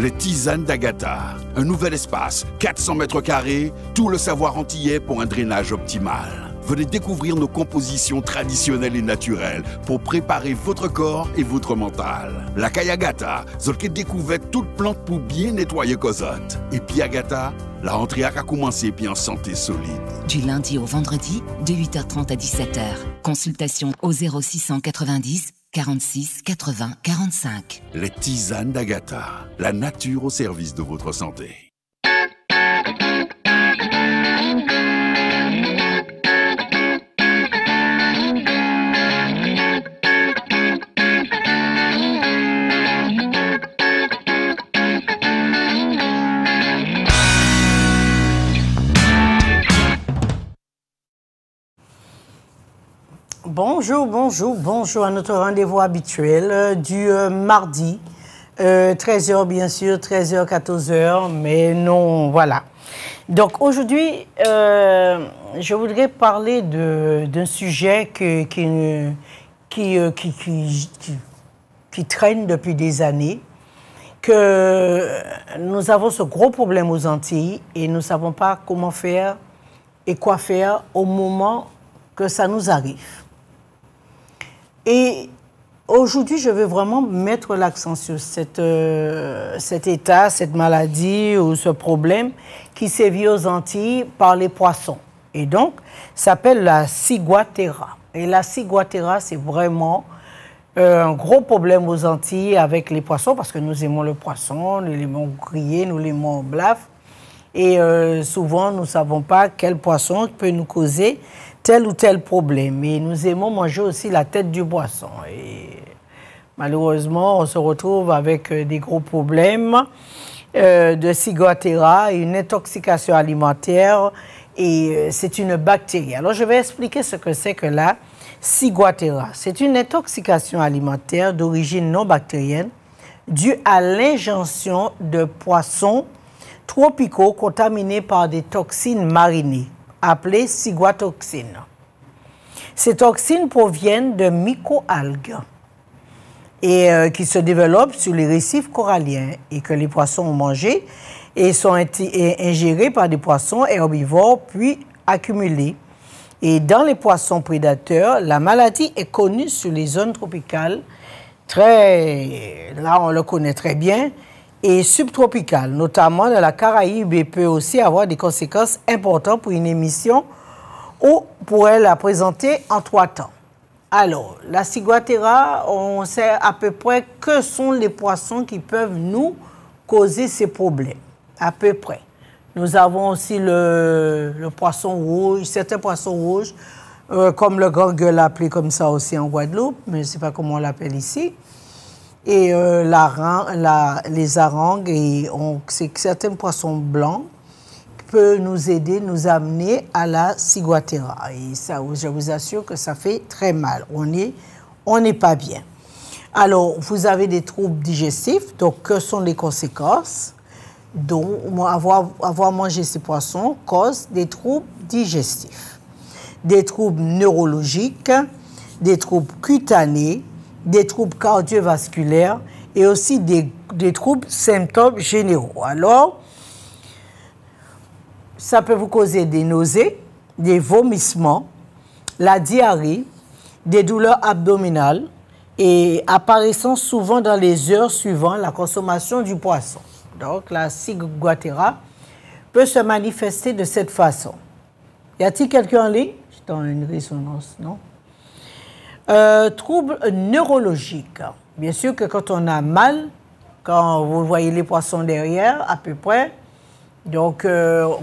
Les tisanes d'Agatha. Un nouvel espace, 400 mètres carrés, tout le savoir antillais pour un drainage optimal. Venez découvrir nos compositions traditionnelles et naturelles pour préparer votre corps et votre mental. La Kayagata, zolke découvert toute plante pour bien nettoyer Cosette. Et puis Agatha, la rentrée a commencé puis en santé solide. Du lundi au vendredi, de 8h30 à 17h. Consultation au 0690 46 80 45. Les tisanes d'Agatha, la nature au service de votre santé. Bonjour à notre rendez-vous habituel du mardi, 13h bien sûr, 13h, 14h, mais non, voilà. Donc aujourd'hui, je voudrais parler d'un sujet qui traîne depuis des années, que nous avons ce gros problème aux Antilles et nous ne savons pas comment faire et quoi faire au moment que ça nous arrive. Et aujourd'hui, je veux vraiment mettre l'accent sur cet état, cette maladie ou ce problème qui sévit aux Antilles par les poissons. Et donc, ça s'appelle la ciguatera. Et la ciguatera, c'est vraiment un gros problème aux Antilles avec les poissons parce que nous aimons le poisson, nous l'aimons griller, nous l'aimons blaf. Et souvent, nous ne savons pas quel poisson peut nous causer tel ou tel problème. Et nous aimons manger aussi la tête du poisson. Et malheureusement, on se retrouve avec des gros problèmes de ciguatera, une intoxication alimentaire. Et c'est une bactérie. Alors, je vais expliquer ce que c'est que la ciguatera. C'est une intoxication alimentaire d'origine non bactérienne due à l'ingestion de poissons tropicaux contaminés par des toxines marinées, appelées ciguatoxines. Ces toxines proviennent de microalgues et qui se développent sur les récifs coralliens et que les poissons ont mangé et sont ingérés par des poissons herbivores puis accumulés. Et dans les poissons prédateurs, la maladie est connue sur les zones tropicales, là on le connaît très bien, et subtropicale, notamment dans la Caraïbe, et peut aussi avoir des conséquences importantes pour une émission ou pourrait la présenter en 3 temps. Alors, la ciguatera, on sait à peu près que sont les poissons qui peuvent nous causer ces problèmes, à peu près. Nous avons aussi le poisson rouge, certains poissons rouges, comme le grand gueule appelé comme ça aussi en Guadeloupe, mais je ne sais pas comment on l'appelle ici. Et les harangues, et certains poissons blancs peuvent nous aider, nous amener à la ciguatera. Et ça, je vous assure que ça fait très mal. On n'est pas bien. Alors, vous avez des troubles digestifs. Donc, que sont les conséquences? Donc, avoir mangé ces poissons cause des troubles digestifs, des troubles neurologiques, des troubles cutanés, des troubles cardiovasculaires et aussi des troubles symptômes généraux. Alors, ça peut vous causer des nausées, des vomissements, la diarrhée, des douleurs abdominales et apparaissant souvent dans les heures suivant la consommation du poisson. Donc, la ciguatera peut se manifester de cette façon. Y a-t-il quelqu'un en ligne? J'entends une résonance, non? Troubles neurologiques. Bien sûr que quand on a mal, quand vous voyez les poissons derrière, à peu près, donc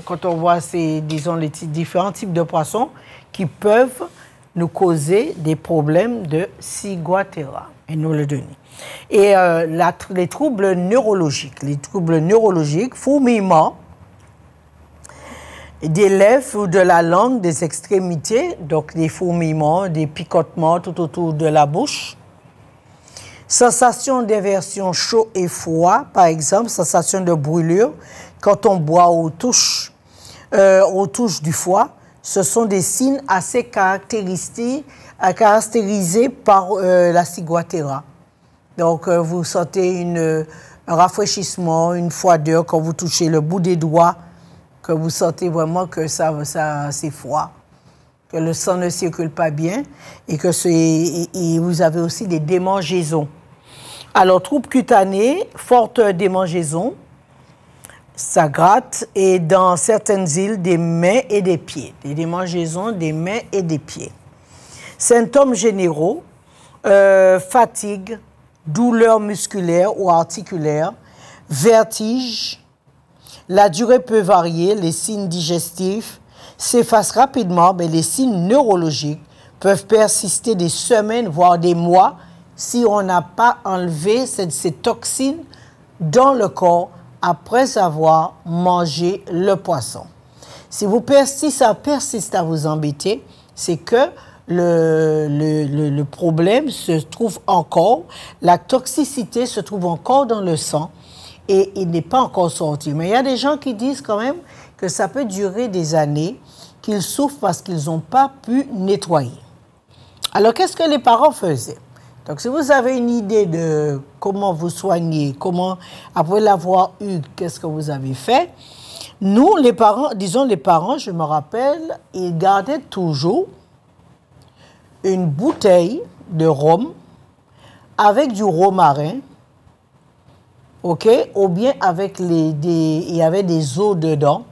quand on voit disons, les différents types de poissons qui peuvent nous causer des problèmes de ciguatera et nous le donner. Et les troubles neurologiques, fourmillements, des lèvres ou de la langue, des extrémités, donc des fourmillements, des picotements tout autour de la bouche. Sensation d'inversion chaud et froid, par exemple, sensation de brûlure quand on boit aux touches du foie. Ce sont des signes assez caractérisés par la ciguatera. Donc, vous sentez un rafraîchissement, une froideur quand vous touchez le bout des doigts, que vous sentez vraiment que ça c'est froid, que le sang ne circule pas bien et que et vous avez aussi des démangeaisons. Alors, troubles cutanés, forte démangeaison, ça gratte et dans certaines îles des mains et des pieds, des démangeaisons des mains et des pieds. Symptômes généraux, fatigue, douleur musculaire ou articulaire, vertige. La durée peut varier, les signes digestifs s'effacent rapidement, mais les signes neurologiques peuvent persister des semaines, voire des mois, si on n'a pas enlevé ces toxines dans le corps après avoir mangé le poisson. Si ça persiste à vous embêter, c'est que le problème se trouve encore, la toxicité se trouve encore dans le sang et il n'est pas encore sorti. Mais il y a des gens qui disent quand même que ça peut durer des années, qu'ils souffrent parce qu'ils n'ont pas pu nettoyer. Alors, qu'est-ce que les parents faisaient? Donc, si vous avez une idée de comment vous soigner, comment, après l'avoir eu, qu'est-ce que vous avez fait, nous, les parents, je me rappelle, ils gardaient toujours une bouteille de rhum avec du romarin, OK, ou bien avec il y avait des eaux dedans,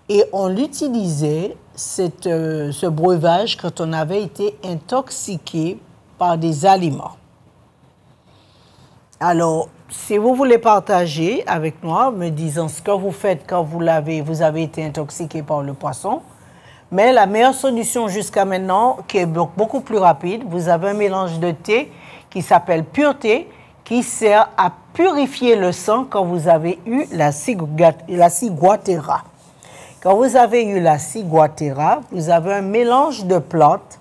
et on l'utilisait, ce breuvage, quand on avait été intoxiqué par des aliments. Alors, si vous voulez partager avec moi, me disant ce que vous faites quand vous avez été intoxiqué par le poisson, mais la meilleure solution jusqu'à maintenant, qui est beaucoup plus rapide, vous avez un mélange de thé qui s'appelle Pureté, qui sert à purifier le sang quand vous avez eu la ciguatera. Quand vous avez eu la ciguatera, vous avez un mélange de plantes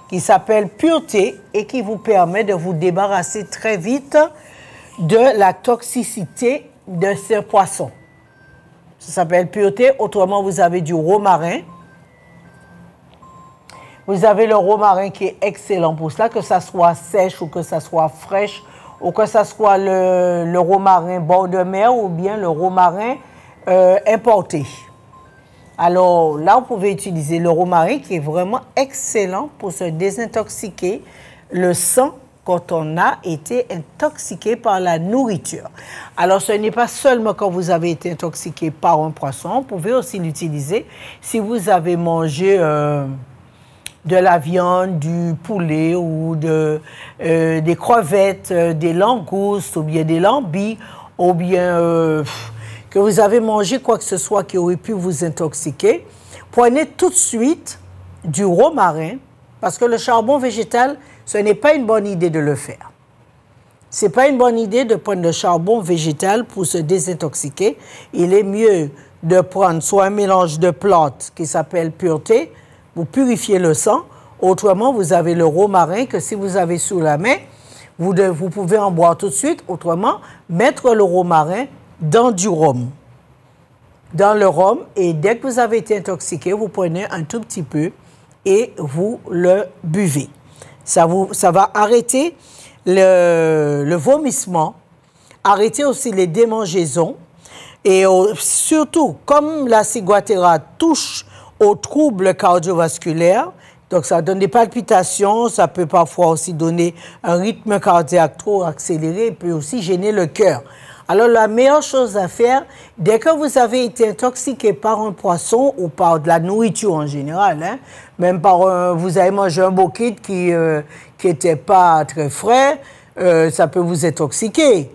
qui s'appelle Pureté et qui vous permet de vous débarrasser très vite de la toxicité de ce poisson. Ça s'appelle Pureté, autrement vous avez du romarin. Vous avez le romarin qui est excellent pour cela, que ça soit sèche ou que ça soit fraîche, ou que ça soit le romarin bord de mer ou bien le romarin importé. Alors là, vous pouvez utiliser le romarin qui est vraiment excellent pour se désintoxiquer le sang quand on a été intoxiqué par la nourriture. Alors, ce n'est pas seulement quand vous avez été intoxiqué par un poisson, vous pouvez aussi l'utiliser si vous avez mangé de la viande, du poulet ou des crevettes, des langoustes ou bien des lambis ou bien que vous avez mangé quoi que ce soit qui aurait pu vous intoxiquer. Prenez tout de suite du romarin parce que le charbon végétal, ce n'est pas une bonne idée de le faire. Ce n'est pas une bonne idée de prendre le charbon végétal pour se désintoxiquer. Il est mieux de prendre soit un mélange de plantes qui s'appelle Pureté, vous purifiez le sang. Autrement, vous avez le romarin que si vous avez sous la main, vous pouvez en boire tout de suite. Autrement, mettre le romarin dans du rhum. Dans le rhum, et dès que vous avez été intoxiqué, vous prenez un tout petit peu et vous le buvez. Ça va arrêter le vomissement, arrêter aussi les démangeaisons. Et surtout, comme la ciguatera touche aux troubles cardiovasculaires, donc ça donne des palpitations, ça peut parfois aussi donner un rythme cardiaque trop accéléré, et peut aussi gêner le cœur. Alors la meilleure chose à faire, dès que vous avez été intoxiqué par un poisson ou par de la nourriture en général, hein, même vous avez mangé un bokit qui n'était pas très frais, ça peut vous intoxiquer.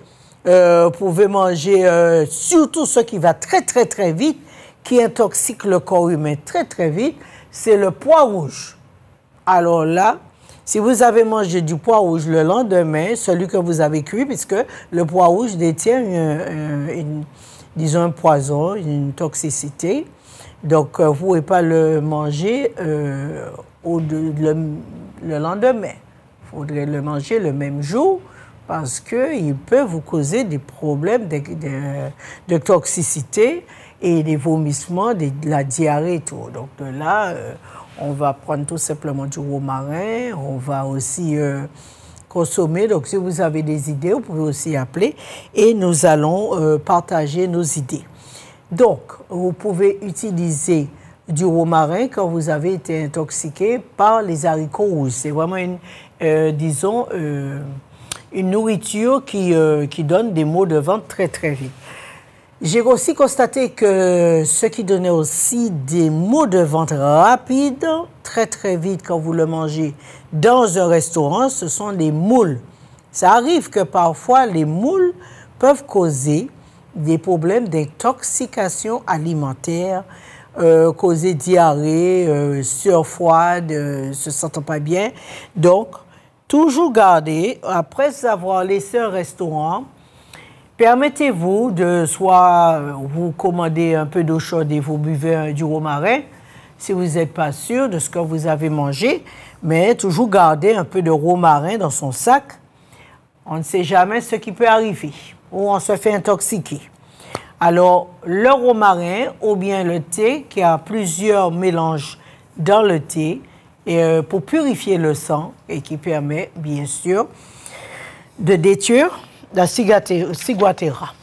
Vous pouvez manger surtout ce qui va très très très vite, qui intoxique le corps humain très très vite, c'est le pois rouge. Alors là, si vous avez mangé du pois rouge le lendemain, celui que vous avez cuit, puisque le pois rouge détient disons un poison, une toxicité, donc vous ne pouvez pas le manger le lendemain. Il faudrait le manger le même jour parce qu'il peut vous causer des problèmes de toxicité et des vomissements, de la diarrhée et tout. Donc de là, on va prendre tout simplement du romarin, on va aussi consommer. Donc, si vous avez des idées, vous pouvez aussi appeler et nous allons partager nos idées. Donc, vous pouvez utiliser du romarin quand vous avez été intoxiqué par les haricots rouges. C'est vraiment disons, une nourriture qui donne des maux de ventre très, très vite. J'ai aussi constaté que ce qui donnait aussi des maux de ventre rapides, très, très vite quand vous le mangez dans un restaurant, ce sont les moules. Ça arrive que parfois, les moules peuvent causer des problèmes d'intoxication alimentaire, causer diarrhée, sueur froide, se sentant pas bien. Donc, toujours garder, après avoir laissé un restaurant, permettez-vous de soit vous commander un peu d'eau chaude et vous buvez du romarin, si vous n'êtes pas sûr de ce que vous avez mangé, mais toujours garder un peu de romarin dans son sac. On ne sait jamais ce qui peut arriver, ou on se fait intoxiquer. Alors, le romarin ou bien le thé, qui a plusieurs mélanges dans le thé, et, pour purifier le sang et qui permet, bien sûr, de détruire la ciguatera.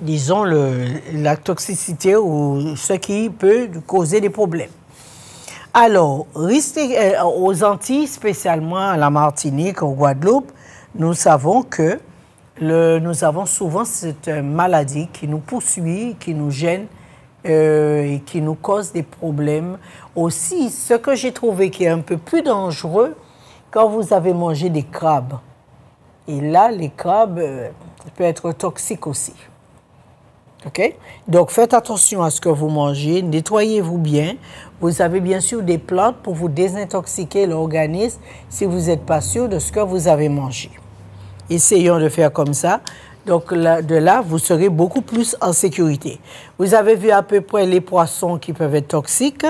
Disons la toxicité ou ce qui peut causer des problèmes. Alors, aux Antilles, spécialement à la Martinique, au Guadeloupe, nous savons que nous avons souvent cette maladie qui nous poursuit, qui nous gêne et qui nous cause des problèmes. Aussi, ce que j'ai trouvé qui est un peu plus dangereux, quand vous avez mangé des crabes. Et là, les crabes peuvent être toxiques aussi. OK? Donc, faites attention à ce que vous mangez, nettoyez-vous bien. Vous avez bien sûr des plantes pour vous désintoxiquer l'organisme si vous n'êtes pas sûr de ce que vous avez mangé. Essayons de faire comme ça. Donc, de là, vous serez beaucoup plus en sécurité. Vous avez vu à peu près les poissons qui peuvent être toxiques.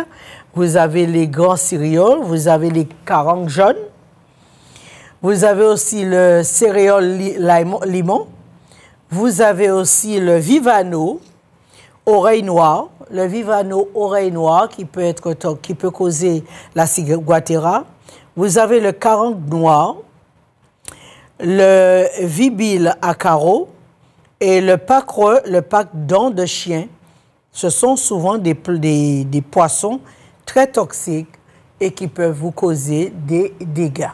Vous avez les grands céréales. Vous avez les carangues jaunes. Vous avez aussi le céréole limon. Vous avez aussi le vivano, oreille noire. Le vivano, oreille noire, qui peut causer la ciguatera. Vous avez le carangue noir, le vibile à carreaux et le pâquereux, le paque-dents de chien. Ce sont souvent des poissons très toxiques et qui peuvent vous causer des dégâts.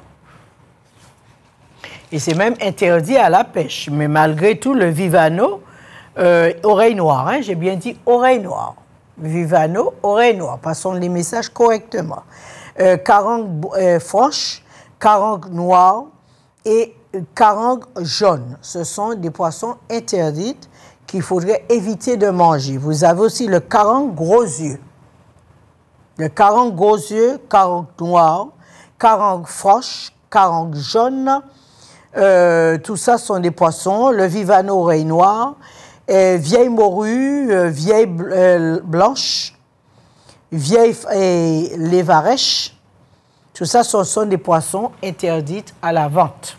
Et c'est même interdit à la pêche. Mais malgré tout, le vivano, oreille noire, hein, j'ai bien dit oreille noire. Vivano, oreille noire. Passons les messages correctement. Carangue franche, carangue noire et carangue jaune. Ce sont des poissons interdits qu'il faudrait éviter de manger. Vous avez aussi le carangue gros yeux. Le carangue gros yeux, carangue noire, carangue franche, carangue jaune. Tout ça sont des poissons. Le vivano oreille noire, vieille morue, vieille blanche, vieille lévarèche. Tout ça sont des poissons interdits à la vente.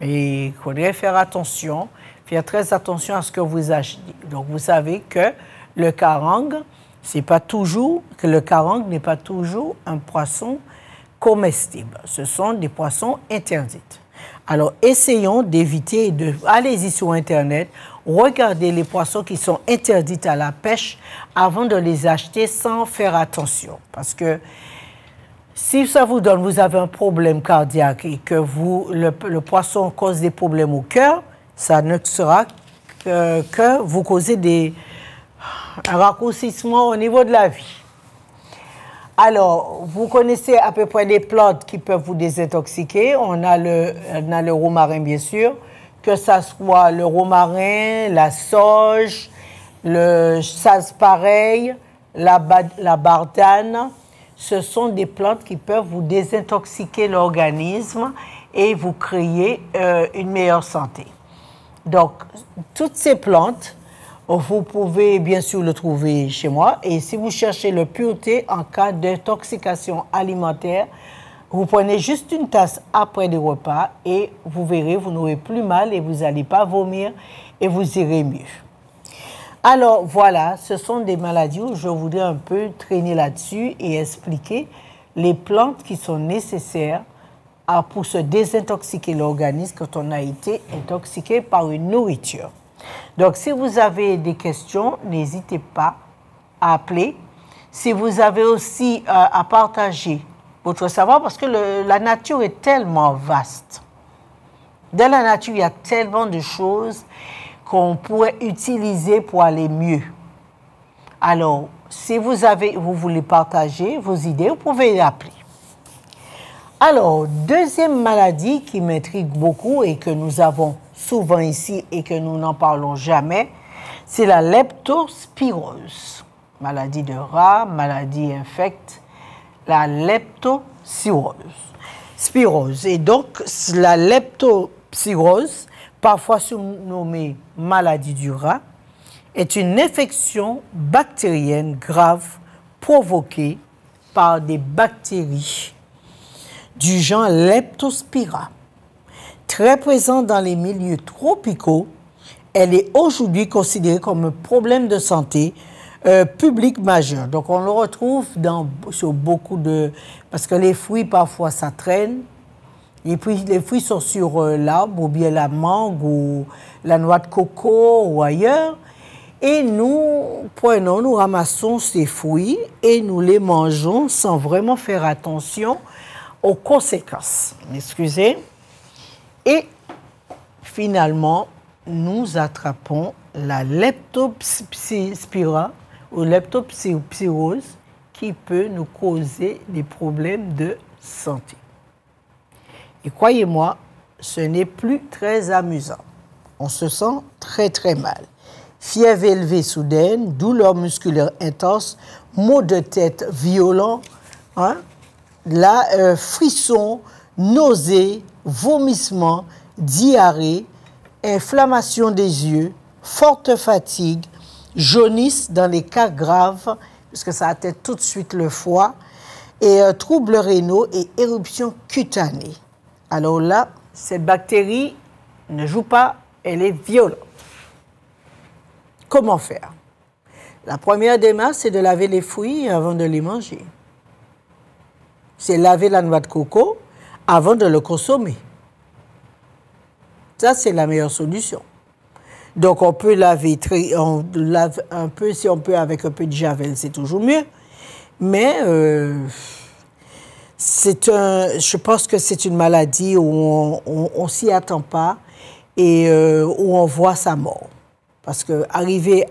Et il faudrait faire attention, faire très attention à ce que vous achetez. Donc vous savez que le carangue, le carangue n'est pas toujours un poisson comestible. Ce sont des poissons interdits. Alors, essayons d'éviter allez-y sur Internet, regardez les poissons qui sont interdits à la pêche avant de les acheter sans faire attention. Parce que si ça vous avez un problème cardiaque et que le poisson cause des problèmes au cœur, ça ne sera que vous causez un raccourcissement au niveau de la vie. Alors, vous connaissez à peu près les plantes qui peuvent vous désintoxiquer. On a le romarin, bien sûr, que ça soit le romarin, la sauge, le sarsaparille, la bardane. Ce sont des plantes qui peuvent vous désintoxiquer l'organisme et vous créer une meilleure santé. Donc, toutes ces plantes, vous pouvez bien sûr le trouver chez moi. Et si vous cherchez le pureté en cas d'intoxication alimentaire, vous prenez juste une tasse après les repas et vous verrez, vous n'aurez plus mal et vous n'allez pas vomir et vous irez mieux. Alors voilà, ce sont des maladies où je voudrais un peu traîner là-dessus et expliquer les plantes qui sont nécessaires pour se désintoxiquer l'organisme quand on a été intoxiqué par une nourriture. Donc, si vous avez des questions, n'hésitez pas à appeler. Si vous avez aussi à partager votre savoir, parce que la nature est tellement vaste. Dans la nature, il y a tellement de choses qu'on pourrait utiliser pour aller mieux. Alors, si vous voulez partager vos idées, vous pouvez appeler. Alors, deuxième maladie qui m'intrigue beaucoup et que nous avons souvent ici et que nous n'en parlons jamais, c'est la leptospirose. Maladie de rat, maladie infecte, la leptospirose. Et donc, la leptospirose, parfois surnommée maladie du rat, est une infection bactérienne grave provoquée par des bactéries du genre Leptospira. Très présente dans les milieux tropicaux, elle est aujourd'hui considérée comme un problème de santé public majeur. Donc, on le retrouve sur beaucoup de... Parce que les fruits, parfois, ça traîne. Les fruits sont sur l'arbre, ou bien la mangue, ou la noix de coco, ou ailleurs. Et nous ramassons ces fruits et nous les mangeons sans vraiment faire attention aux conséquences. Excusez. Et finalement, nous attrapons la leptospira ou leptospirose qui peut nous causer des problèmes de santé. Et croyez-moi, ce n'est plus très amusant. On se sent très très mal. Fièvre élevée soudaine, douleur musculaire intense, maux de tête violents, frissons, nausées, vomissements, diarrhée, inflammation des yeux, forte fatigue, jaunisse dans les cas graves, puisque ça atteint tout de suite le foie, et troubles rénaux et éruptions cutanées. Alors là, cette bactérie ne joue pas, elle est violente. Comment faire? La première démarche, c'est de laver les fruits avant de les manger. C'est laver la noix de coco avant de le consommer. Ça, c'est la meilleure solution. Donc, on peut laver, on lave un peu, si on peut, avec un peu de javel, c'est toujours mieux. Mais je pense que c'est une maladie où on ne s'y attend pas et où on voit sa mort. Parce qu'arriver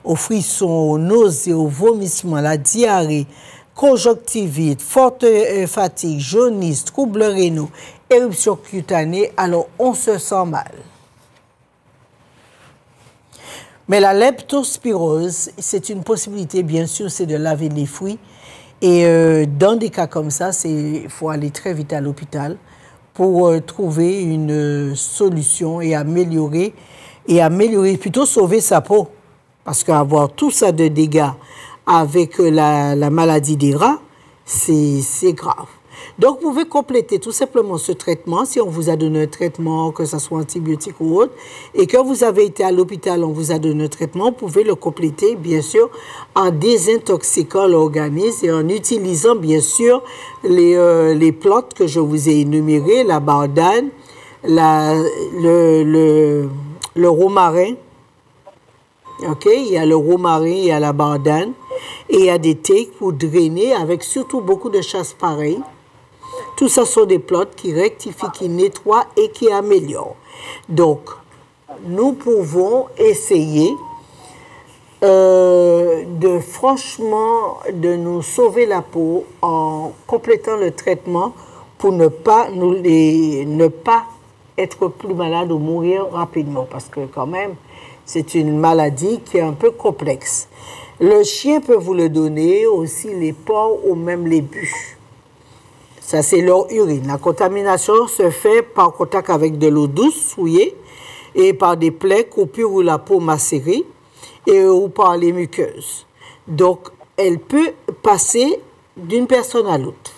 aux frissons, aux nausées, aux vomissements, la diarrhée, conjonctivite, forte fatigue, jaunisse, troubles rénaux, éruption cutanée, alors on se sent mal. Mais la leptospirose, c'est une possibilité, bien sûr, c'est de laver les fruits. Et dans des cas comme ça, il faut aller très vite à l'hôpital pour trouver une solution et améliorer, plutôt sauver sa peau. Parce qu'avoir tout ça de dégâts avec la maladie des rats, c'est grave. Donc, vous pouvez compléter tout simplement ce traitement, si on vous a donné un traitement, que ce soit antibiotique ou autre, et que vous avez été à l'hôpital, on vous a donné un traitement, vous pouvez le compléter, bien sûr, en désintoxiquant l'organisme et en utilisant, bien sûr, les plantes que je vous ai énumérées, la bardane, le romarin, OK? Il y a le romarin, il y a la bardane, et il y a des thés pour drainer, avec surtout beaucoup de chasse pareille. Tout ça sont des plantes qui rectifient, qui nettoient et qui améliorent. Donc, nous pouvons essayer franchement de nous sauver la peau en complétant le traitement pour ne pas être plus malade ou mourir rapidement. Parce que quand même, c'est une maladie qui est un peu complexe. Le chien peut vous le donner, aussi les porcs ou même les bûches. Ça, c'est leur urine. La contamination se fait par contact avec de l'eau douce, souillée, et par des plaies, coupures ou la peau macérée, ou par les muqueuses. Donc, elle peut passer d'une personne à l'autre.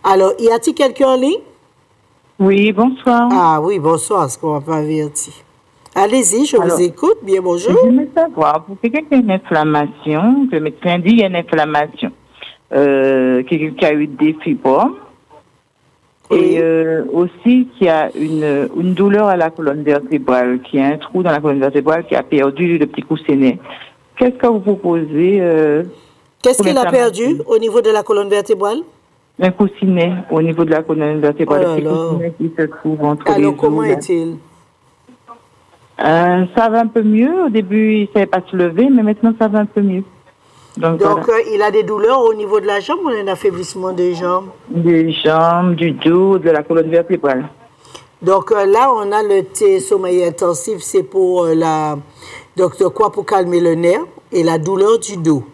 Alors, y a-t-il quelqu'un en ligne? Oui, bonsoir. Ah oui, bonsoir, est-ce qu'on va pas avertir? Allez-y, je vous écoute. Bien, bonjour. Je veux savoir, pour quelqu'un qui a une inflammation, que le médecin dit qu'il y a une inflammation. qui a eu des fibromes. Et aussi qui a une douleur à la colonne vertébrale, qui a un trou dans la colonne vertébrale, qui a perdu le petit coussinet. Qu'est-ce que vous proposez Qu'est-ce qu'il a perdu au niveau de la colonne vertébrale? Un coussinet au niveau de la colonne vertébrale. Oh là là. Coussinet qui se trouve entre les Alors, os, comment là. est-il? Ça va un peu mieux. Au début, il ne savait pas se lever, mais maintenant, ça va un peu mieux. Donc Donc, voilà. il a des douleurs au niveau de la jambe ou un affaiblissement des jambes? Des jambes, du dos, de la colonne vertébrale. Donc, là, on a le thé sommeil intensif, c'est pour donc, de quoi pour calmer le nerf et la douleur du dos.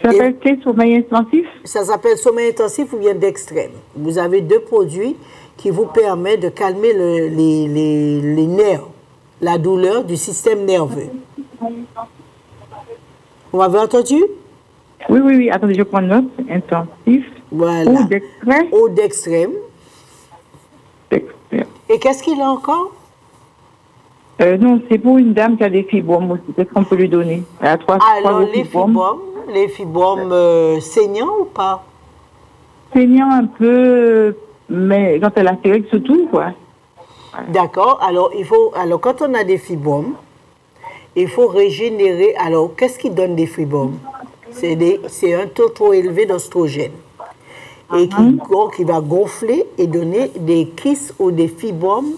Ça s'appelle thé sommeil intensif? Ça s'appelle sommeil intensif ou bien d'extrême. Vous avez 2 produits qui vous permettent de calmer les nerfs, la douleur du système nerveux. Vous m'avez entendu? Oui. Attendez, je prends note. Intensif. Voilà. Ou d'extrême. Ou d'extrême. D'extrême. Et qu'est-ce qu'il a encore? Non, c'est pour une dame qui a des fibromes aussi. Qu'est-ce qu'on peut lui donner? Elle a trois Alors, gros fibromes. les fibromes saignants ou pas? Saignant un peu, mais quand elle a ses règles, surtout, quoi. D'accord. Alors, quand on a des fibromes, il faut régénérer. Alors, qu'est-ce qui donne des fibromes? C'est un taux trop élevé d'oestrogène. Et qui va gonfler et donner des kystes ou des fibromes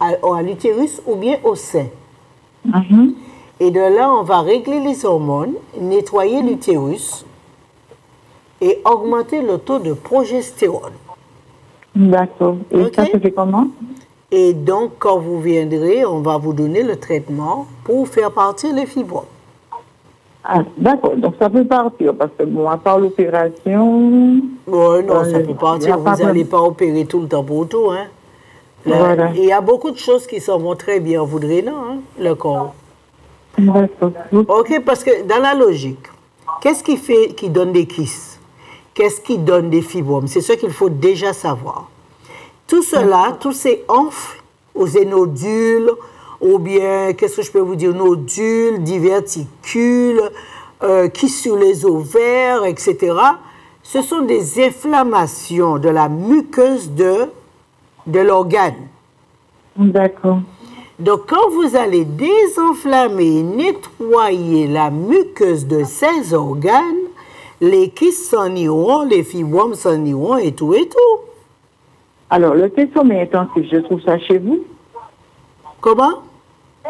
à l'utérus ou bien au sein. Et de là, on va régler les hormones, nettoyer l'utérus et augmenter le taux de progestérone. D'accord. Et Ok. ça se fait comment? Et donc, quand vous viendrez, on va vous donner le traitement pour faire partir les fibromes. Ah, d'accord. Donc, ça peut partir, parce que, bon, à part l'opération... Oui, non, ça peut y a partir. pas Vous n'allez pas opérer tout le temps pour tout. Hein. Là, Voilà. il y a beaucoup de choses qui s'en vont très bien, vous drainant, hein, le corps. D'accord. OK, parce que dans la logique, qu'est-ce qui donne des kystes? Qu'est-ce qui donne des fibromes? C'est ce qu'il faut déjà savoir. Tout cela, tous ces enfles aux nodules, ou bien, qu'est-ce que je peux vous dire, nodules, diverticules, qui sur les ovaires, etc., ce sont des inflammations de la muqueuse de l'organe. D'accord. Donc, quand vous allez désenflammer, nettoyer la muqueuse de ces organes, les kystes s'en iront, les fibromes s'en iront et tout et tout. Alors, le thé sommeil intensif, je trouve ça chez vous? Comment?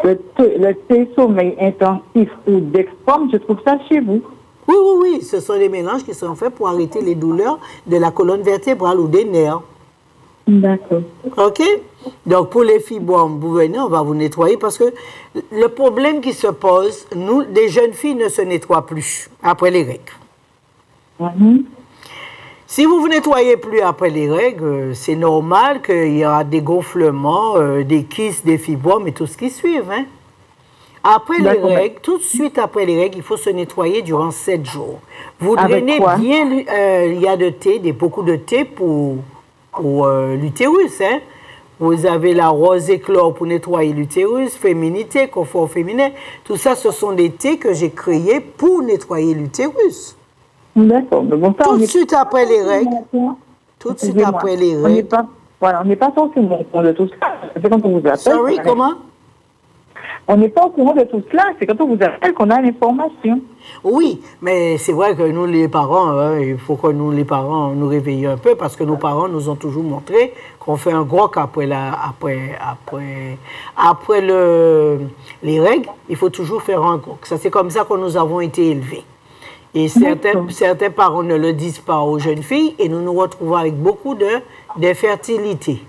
Le thé sommeil intensif ou d'extrême, je trouve ça chez vous. Oui, ce sont des mélanges qui sont faits pour arrêter les douleurs de la colonne vertébrale ou des nerfs. D'accord. OK? Donc, pour les fibromes, vous venez, on va vous nettoyer parce que le problème qui se pose, nous, des jeunes filles ne se nettoient plus après les règles. Si vous ne vous nettoyez plus après les règles, c'est normal qu'il y aura des gonflements, des kystes, des fibromes et tout ce qui suit. Hein? Après les règles, tout de suite après les règles, il faut se nettoyer durant 7 jours. Vous drainez bien, il y a beaucoup de thé pour l'utérus. Hein? Vous avez la rose éclore pour nettoyer l'utérus, féminité, confort féminin. Tout ça, ce sont des thés que j'ai créés pour nettoyer l'utérus. D'accord. Bon, tout de suite après les règles. Tout de suite après les règles. On n'est pas censé au courant de tout cela. C'est quand on vous appelle. Sorry, comment? On n'est pas au courant de tout cela. C'est quand on vous appelle qu'on a l'information. Oui, mais c'est vrai que nous, les parents, il faut que nous, les parents, nous réveillions un peu parce que nos parents nous ont toujours montré qu'on fait un gros cas après les règles. Il faut toujours faire un gros. Ça, c'est comme ça que nous avons été élevés. Et certains parents ne le disent pas aux jeunes filles et nous nous retrouvons avec beaucoup d'infertilité.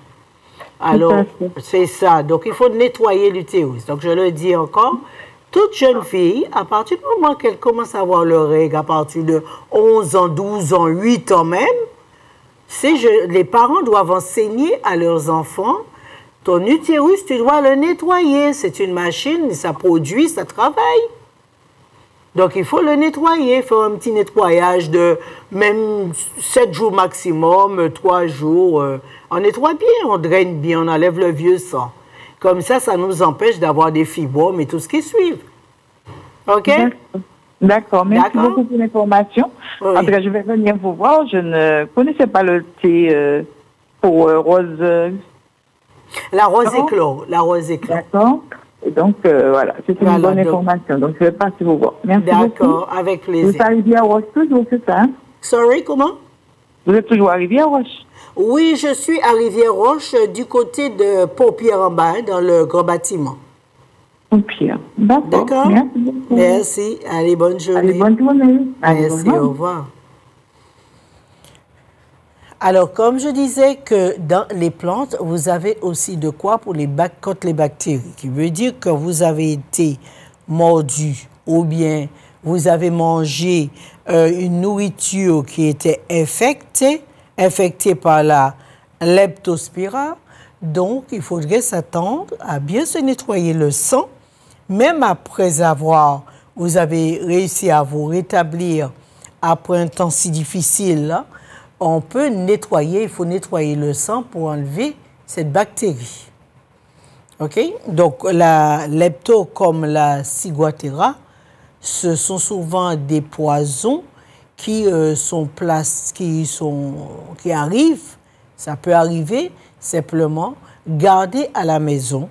Alors, c'est ça. Donc, il faut nettoyer l'utérus. Donc, je le dis encore, toute jeune fille, à partir du moment qu'elle commence à avoir leurs règles, à partir de 11 ans, 12 ans, 8 ans même, les parents doivent enseigner à leurs enfants, ton utérus, tu dois le nettoyer. C'est une machine, ça produit, ça travaille. Donc, il faut le nettoyer, faire un petit nettoyage de même 7 jours maximum, 3 jours. On nettoie bien, on draine bien, on enlève le vieux sang. Comme ça nous empêche d'avoir des fibromes et tout ce qui suit. OK? D'accord, merci beaucoup pour l'information. Oui. En tout cas, je vais venir vous voir. Je ne connaissais pas le thé pour rose. La rose éclos. La rose éclos. D'accord. Et donc, voilà, c'est une bonne information. Donc, je vais passer vous voir. Merci beaucoup. D'accord, avec plaisir. Vous êtes à Rivière-Roche toujours, c'est ça? Sorry, comment? Vous êtes toujours à Rivière-Roche? Oui, je suis à Rivière-Roche, du côté de Pau-Pierre-en-Bas, dans le grand bâtiment. Pau-Pierre. D'accord. Merci beaucoup. Merci. Allez, bonne journée. Allez, bonne journée. Merci, au revoir. Alors, comme je disais que dans les plantes, vous avez aussi de quoi pour contre les bactéries, qui veut dire que vous avez été mordu ou bien vous avez mangé une nourriture qui était infectée par la leptospira. Donc, il faudrait s'attendre à bien se nettoyer le sang, même après vous avez réussi à vous rétablir après un temps si difficile, là. On peut nettoyer, il faut nettoyer le sang pour enlever cette bactérie. OK? Donc, la lepto comme la ciguatera, ce sont souvent des poisons qui arrivent, ça peut arriver simplement, garder à la maison.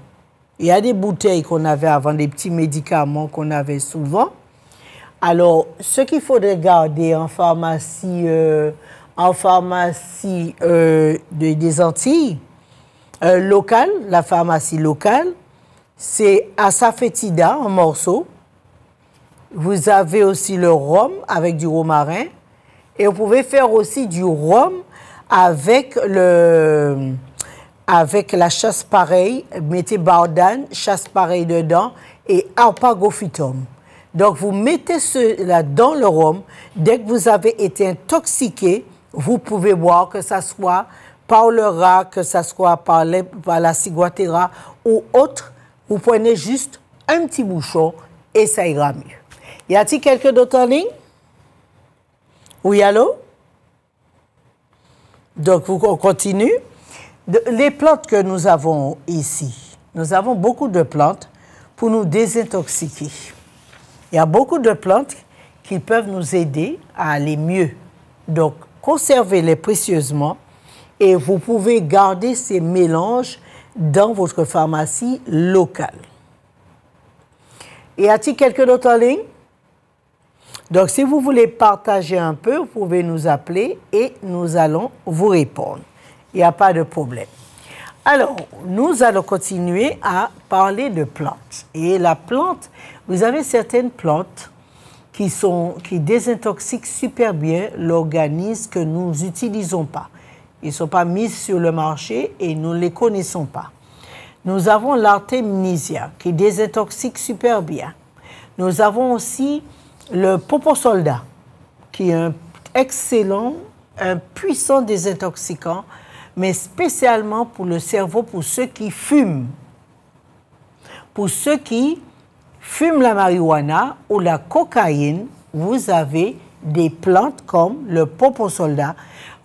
Il y a des bouteilles qu'on avait avant, des petits médicaments qu'on avait souvent. Alors, ce qu'il faudrait garder en pharmacie des Antilles locales, la pharmacie locale, c'est asafoetida en morceaux. Vous avez aussi le rhum avec du romarin. Et vous pouvez faire aussi du rhum avec la chasse pareille. Mettez bardane, chasse pareille dedans et arpagophytum. Donc, vous mettez cela dans le rhum. Dès que vous avez été intoxiqué, vous pouvez boire, que ce soit par le rat, que ce soit par la ciguatera ou autre. Vous prenez juste un petit bouchon et ça ira mieux. Y a-t-il quelqu'un d'autre en ligne? Oui, allô? Donc, on continue. Les plantes que nous avons ici, nous avons beaucoup de plantes pour nous désintoxiquer. Il y a beaucoup de plantes qui peuvent nous aider à aller mieux. Donc, conservez-les précieusement et vous pouvez garder ces mélanges dans votre pharmacie locale. Y a-t-il quelqu'un d'autre en ligne? Donc, si vous voulez partager un peu, vous pouvez nous appeler et nous allons vous répondre. Il n'y a pas de problème. Alors, nous allons continuer à parler de plantes. Et la plante, vous avez certaines plantes qui désintoxiquent super bien l'organisme que nous n'utilisons pas. Ils ne sont pas mis sur le marché et nous ne les connaissons pas. Nous avons l'artémisia qui désintoxique super bien. Nous avons aussi le poposolda qui est un puissant désintoxicant, mais spécialement pour le cerveau, pour ceux qui fument. Pour ceux qui fument la marijuana ou la cocaïne, vous avez des plantes comme le poposolda.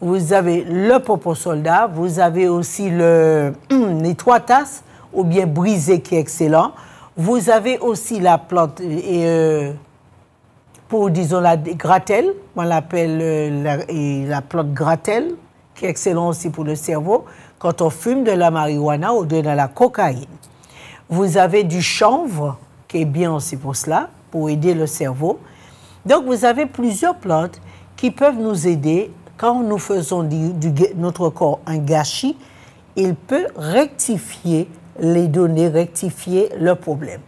Vous avez le poposolda, vous avez aussi les 3 tasses ou bien brisé qui est excellent. Vous avez aussi la plante, pour disons la gratelle, on l'appelle la plante gratelle, qui est excellent aussi pour le cerveau, quand on fume de la marijuana ou de la cocaïne. Vous avez du chanvre, qui est bien aussi pour cela, pour aider le cerveau. Donc, vous avez plusieurs plantes qui peuvent nous aider quand nous faisons notre corps un gâchis. Il peut rectifier les données, rectifier le problème.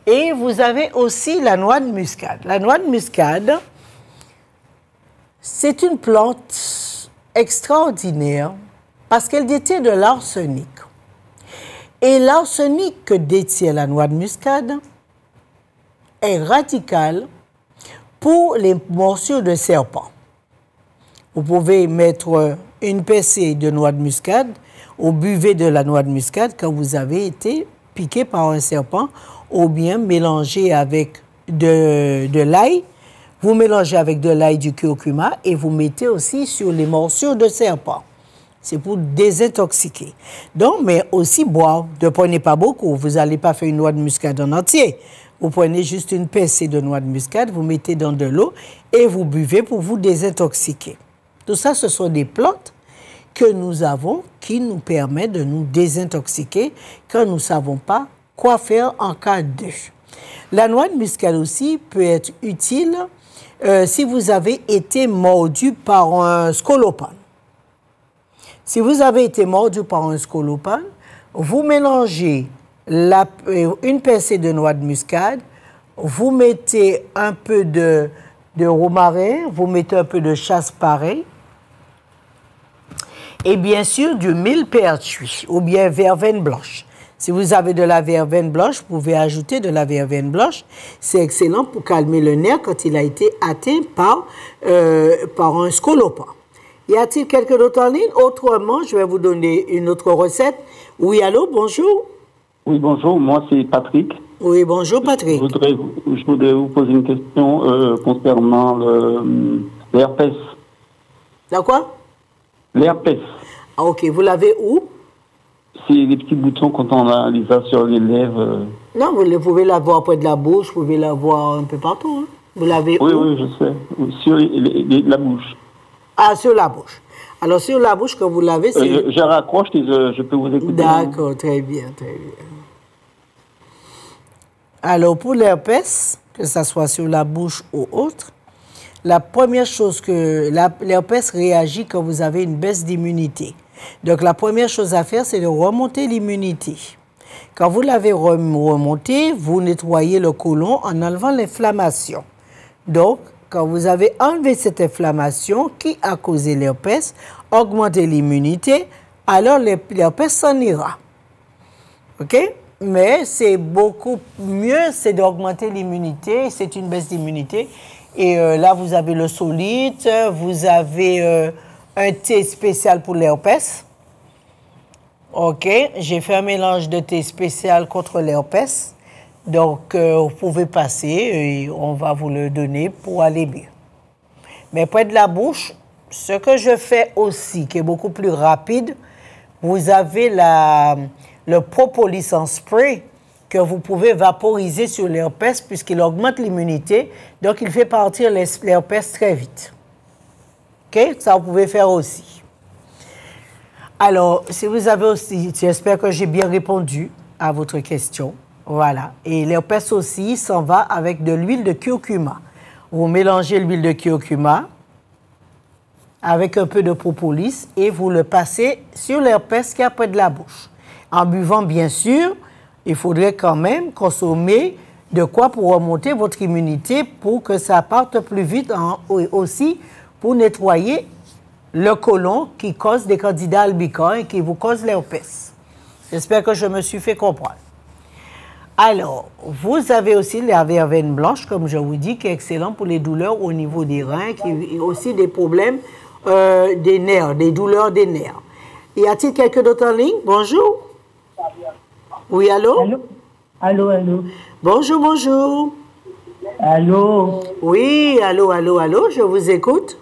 Et vous avez aussi la noix de muscade. La noix de muscade, c'est une plante extraordinaire parce qu'elle détient de l'arsenic. Et l'arsenic que détient la noix de muscade est radical pour les morsures de serpent. Vous pouvez mettre une pincée de noix de muscade ou buvez de la noix de muscade quand vous avez été piqué par un serpent ou bien mélanger avec de l'ail. Vous mélangez avec de l'ail, du curcuma et vous mettez aussi sur les morsures de serpent. C'est pour désintoxiquer. Donc, mais aussi boire. Ne prenez pas beaucoup. Vous n'allez pas faire une noix de muscade en entier. Vous prenez juste une pincée de noix de muscade, vous mettez dans de l'eau et vous buvez pour vous désintoxiquer. Tout ça, ce sont des plantes que nous avons qui nous permettent de nous désintoxiquer quand nous ne savons pas quoi faire en cas de. La noix de muscade aussi peut être utile si vous avez été mordu par un scolopendre. Si vous avez été mordu par un scolopendre, vous mélangez une pincée de noix de muscade, vous mettez un peu de romarin, vous mettez un peu de chasse-pareil, et bien sûr du millepertuis ou bien verveine blanche. Si vous avez de la verveine blanche, vous pouvez ajouter de la verveine blanche. C'est excellent pour calmer le nerf quand il a été atteint par un scolopendre. Y a-t-il quelqu'un d'autre en ligne? Autrement, je vais vous donner une autre recette. Oui, allô, bonjour. Oui, bonjour, moi c'est Patrick. Oui, bonjour Patrick. Je voudrais vous poser une question concernant l'herpès. D'accord? L'herpès. Ah, ok, vous l'avez où? C'est les petits boutons quand on les a sur les lèvres. Non, vous pouvez l'avoir près de la bouche, vous pouvez l'avoir un peu partout. Hein. Vous l'avez où? Oui, je sais. Sur la bouche. Ah, sur la bouche. Alors, sur la bouche, quand vous l'avez, c'est... Je raccroche et je peux vous écouter. D'accord, très bien, très bien. Alors, pour l'herpès, que ce soit sur la bouche ou autre, la première chose que l'herpès réagit quand vous avez une baisse d'immunité. Donc, la première chose à faire, c'est de remonter l'immunité. Quand vous l'avez remonté, vous nettoyez le côlon en enlevant l'inflammation. Donc, quand vous avez enlevé cette inflammation qui a causé l'herpès, augmentez l'immunité, alors l'herpès s'en ira. OK? Mais c'est beaucoup mieux, c'est d'augmenter l'immunité, c'est une baisse d'immunité. Et là, vous avez le solide, vous avez un thé spécial pour l'herpès. OK, j'ai fait un mélange de thé spécial contre l'herpès. Donc, vous pouvez passer et on va vous le donner pour aller mieux. Mais près de la bouche, ce que je fais aussi, qui est beaucoup plus rapide, vous avez le propolis en spray que vous pouvez vaporiser sur l'herpès puisqu'il augmente l'immunité. Donc, il fait partir l'herpès très vite. OK? Ça, vous pouvez faire aussi. Alors, si vous avez aussi, j'espère que j'ai bien répondu à votre question. Voilà. Et l'herpès aussi s'en va avec de l'huile de curcuma. Vous mélangez l'huile de curcuma avec un peu de propolis et vous le passez sur l'herpès qui est près de la bouche. En buvant, bien sûr, il faudrait quand même consommer de quoi pour remonter votre immunité pour que ça parte plus vite, aussi pour nettoyer le côlon qui cause des candidats albicans et qui vous cause l'herpès. J'espère que je me suis fait comprendre. Alors, vous avez aussi la verveine blanche, comme je vous dis, qui est excellent pour les douleurs au niveau des reins, qui est aussi des problèmes des nerfs, des douleurs des nerfs. Y a-t-il quelqu'un d'autre en ligne? Bonjour. Oui, allô? Allô, allô. Bonjour, bonjour. Allô. Oui, allô, je vous écoute.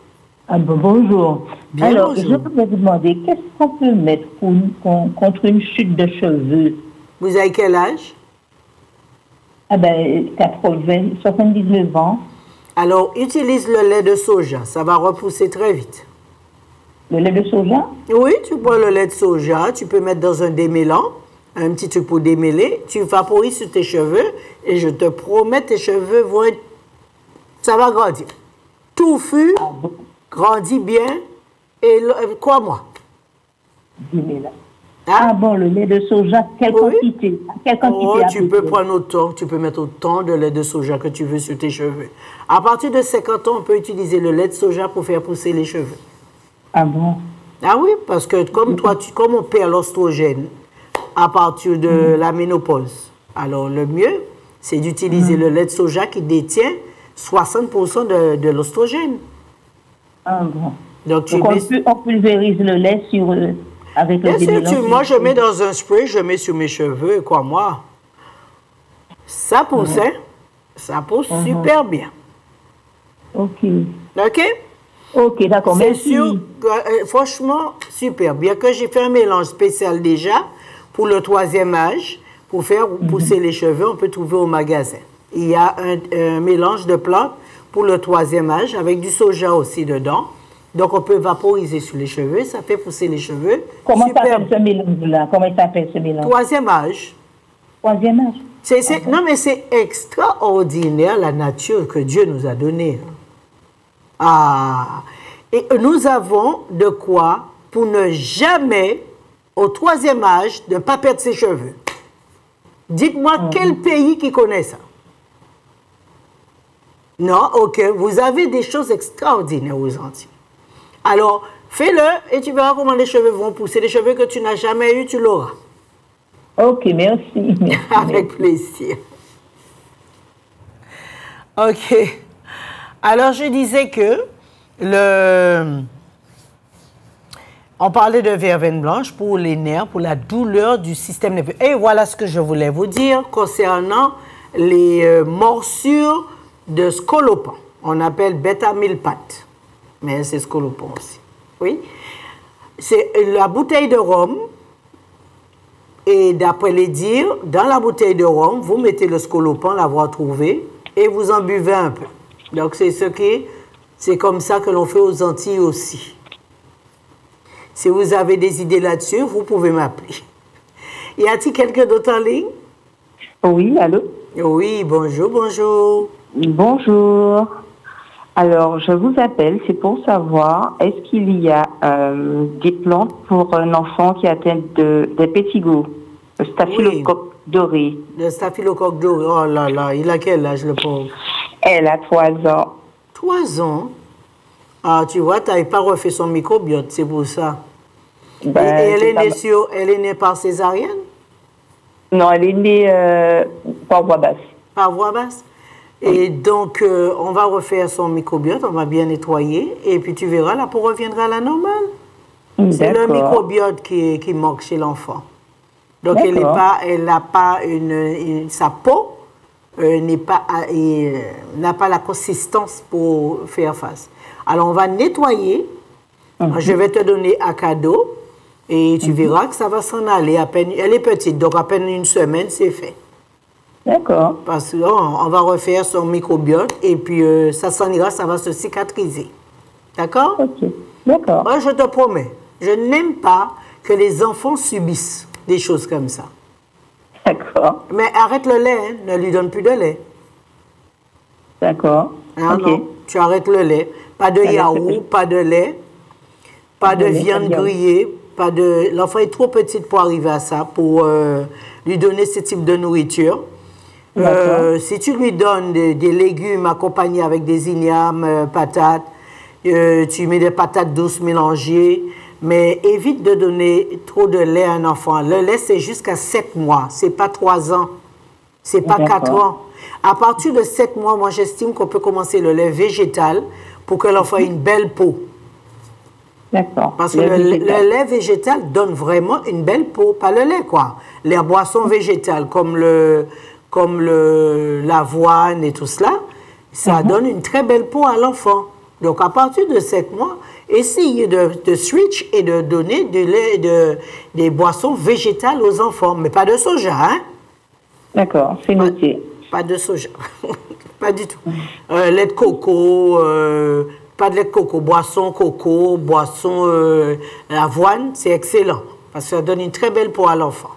Ah, bonjour. Bien, alors, bonjour. je voudrais vous demander, qu'est-ce qu'on peut mettre contre une chute de cheveux? Vous avez quel âge? Ah ben, 79 ans. Alors, utilise le lait de soja, ça va repousser très vite. Le lait de soja? Oui, tu prends le lait de soja, tu peux mettre dans un démêlant, un petit truc pour démêler, tu vaporises sur tes cheveux et je te promets, tes cheveux vont être... Ça va grandir. Touffu, grandit bien et crois-moi. Démêlant. Ah bon, le lait de soja, quelle quantité? Quelle quantité tu peux prendre autant, tu peux mettre autant de lait de soja que tu veux sur tes cheveux. À partir de 50 ans, on peut utiliser le lait de soja pour faire pousser les cheveux. Ah bon? Ah oui, parce que comme toi, comme on perd l'oestrogène à partir de la ménopause, alors le mieux, c'est d'utiliser le lait de soja qui détient 60% de l'oestrogène. Ah bon. Donc, on pulvérise le lait sur... avec le démélange. Moi, je mets dans un spray, je mets sur mes cheveux, et quoi, moi, ça pousse, hein? Ça pousse super bien. OK. OK? OK, d'accord, c'est merci. sûr, franchement, super. Bien que j'ai fait un mélange spécial déjà pour le 3e âge, pour faire pousser les cheveux, on peut trouver au magasin. il y a un mélange de plantes pour le 3e âge, avec du soja aussi dedans. Donc, on peut vaporiser sur les cheveux, ça fait pousser les cheveux. Comment s'appelle ce mélange-là? Comment il s'appelle ce mélange? 3e âge. 3e âge? Non, mais c'est extraordinaire la nature que Dieu nous a donnée. Ah! Et nous avons de quoi pour ne jamais, au 3e âge, ne pas perdre ses cheveux. Dites-moi quel pays qui connaît ça? Non, ok, vous avez des choses extraordinaires aux Antilles. Alors, fais-le et tu verras comment les cheveux vont pousser. Les cheveux que tu n'as jamais eus, tu l'auras. Ok, merci. Avec plaisir. Ok. Alors, je disais que on parlait de verveine blanche pour les nerfs, pour la douleur du système nerveux. Et voilà ce que je voulais vous dire concernant les morsures de scolopend. On appelle bêta-mille-pattes, mais c'est scolopend aussi. Oui. C'est la bouteille de rhum. Et d'après les dires, dans la bouteille de rhum, vous mettez le scolopend, l'avoir trouvé, et vous en buvez un peu. Donc c'est comme ça que l'on fait aux Antilles aussi. Si vous avez des idées là-dessus, vous pouvez m'appeler. Y a-t-il quelqu'un d'autre en ligne? Oui, allô? Oui, bonjour, bonjour. Bonjour. Alors, je vous appelle, c'est pour savoir, est-ce qu'il y a des plantes pour un enfant qui est atteint des pétigots, le staphylocoque doré? Le staphylocoque doré, oh là là, il a quel âge le pauvre? Elle a 3 ans. 3 ans? Ah, tu vois, tu n'avais pas refait son microbiote, c'est pour ça. Ben, elle est née par césarienne? Non, elle est née par voie basse. Par voie basse? Et donc, on va refaire son microbiote, on va bien nettoyer, et puis tu verras, la peau reviendra à la normale. C'est le microbiote qui manque chez l'enfant. Donc, sa peau n'a pas la consistance pour faire face. Alors, on va nettoyer. Je vais te donner à cadeau, et tu verras que ça va s'en aller. À peine, elle est petite, donc à peine une semaine, c'est fait. D'accord. Parce qu'on va refaire son microbiote et puis ça s'en ira, ça va se cicatriser. D'accord? Ok. D'accord. Moi, je te promets, je n'aime pas que les enfants subissent des choses comme ça. D'accord. Mais arrête le lait, hein, ne lui donne plus de lait. D'accord. Ah, non, tu arrêtes le lait. Pas de yaourt, pas de lait, pas de viande grillée, pas de... L'enfant est trop petite pour arriver à ça, pour lui donner ce type de nourriture. Si tu lui donnes des légumes accompagnés avec des ignames, patates, tu mets des patates douces mélangées, mais évite de donner trop de lait à un enfant. Le lait, c'est jusqu'à 7 mois, c'est pas 3 ans, c'est pas 4 ans. À partir de 7 mois, moi, j'estime qu'on peut commencer le lait végétal pour que l'enfant ait une belle peau. D'accord. Parce que le lait végétal donne vraiment une belle peau, pas le lait, quoi. Les boissons végétales, comme l'avoine et tout cela, ça donne une très belle peau à l'enfant. Donc, à partir de 7 mois, essayez de switch et de donner des boissons végétales aux enfants, mais pas de soja, hein? D'accord, c'est noté. Pas de soja, pas du tout. Lait de coco, pas de lait de coco, boisson avoine, c'est excellent, parce que ça donne une très belle peau à l'enfant.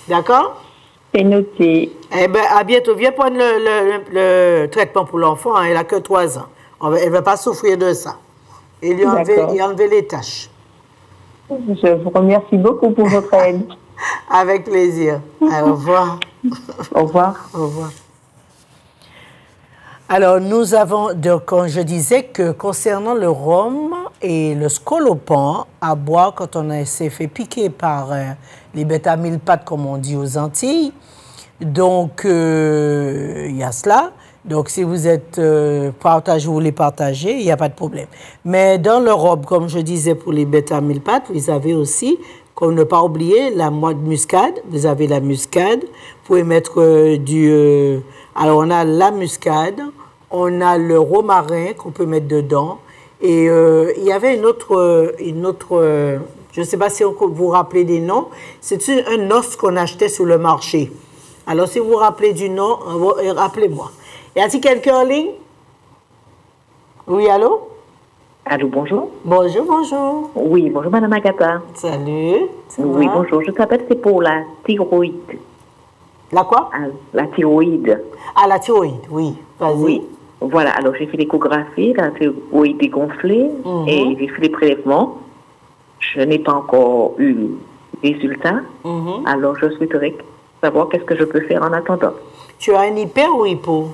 D'accord? C'est noté. Eh bien, à bientôt. Viens prendre le traitement pour l'enfant. Hein, elle n'a que 3 ans. Elle ne va pas souffrir de ça. Et lui enlever les taches. Je vous remercie beaucoup pour votre aide. Avec plaisir. Au revoir. Au revoir. Au revoir. Alors, nous avons, quand je disais que concernant le rhum et le scolopend à boire quand on s'est fait piquer par les bêta-mille-pattes, comme on dit aux Antilles, donc il y a cela. Donc, si vous êtes vous les partagez, il n'y a pas de problème. Mais dans le rhum, comme je disais pour les bêta-mille-pattes, vous avez aussi, comme ne pas oublier, la noix de muscade. Vous avez la muscade. Vous pouvez mettre alors, on a la muscade. On a le romarin qu'on peut mettre dedans. Et il y avait une autre je ne sais pas si vous vous rappelez des noms. C'est un os qu'on achetait sur le marché. Alors, si vous vous rappelez du nom, rappelez-moi. Y a-t-il quelqu'un en ligne? Oui, allô? Allô, bonjour. Bonjour, bonjour. Oui, bonjour, Madame Agatha. Salut. Oui, bonjour. Je t'appelle, c'est pour la thyroïde. La quoi? La thyroïde. Ah, la thyroïde, oui. Vas-y. Oui. Voilà, alors j'ai fait l'échographie, la thyroïde est gonflée et j'ai fait les prélèvements. Je n'ai pas encore eu résultat. Alors je souhaiterais savoir qu'est-ce que je peux faire en attendant. Tu as un hyper ou hypo?